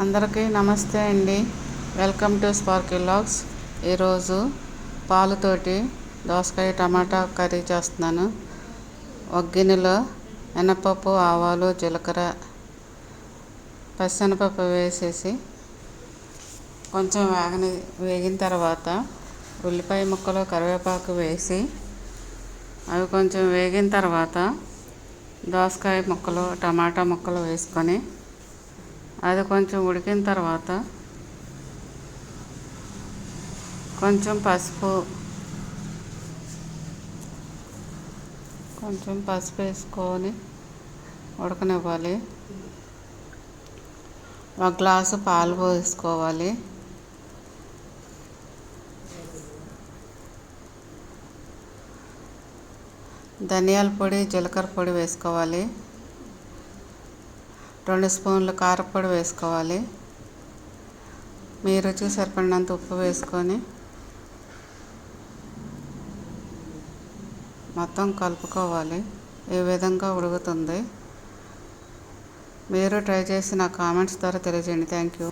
అందరికీ నమస్తే అండి. Welcome to sparky vlogs. ఈరోజు పాలుతోటి దోసకాయ టమాటా కర్రీ చేస్తున్నాను. ఒక గిన్నెలో మినపప్పు, ఆవాలు, జీలకర్ర, పచ్చెనపప్పు వేసేసి కొంచెం వేగిన తర్వాత ఉల్లిపాయ ముక్కలు, కరివేపాకు వేసి అవి కొంచెం వేగిన తర్వాత దోసకాయ ముక్కలు, టమాటా ముక్కలు వేసుకొని అది కొంచెం ఉడికిన తర్వాత కొంచెం పసుపు వేసుకొని ఉడకనివ్వాలి. ఒక గ్లాసు పాలు పోసుకోవాలి. ధనియాల పొడి, జీలకర్ర పొడి వేసుకోవాలి. 2 స్పూన్లు కారపొడి వేసుకోవాలి. మీ రుచికి సరిపడినంత ఉప్పు వేసుకొని మొత్తం కలుపుకోవాలి. ఈ విధంగా ఉడుకుతుంది. మీరు ట్రై చేసి నా కామెంట్స్ ద్వారా తెలియజేయండి. Thank you.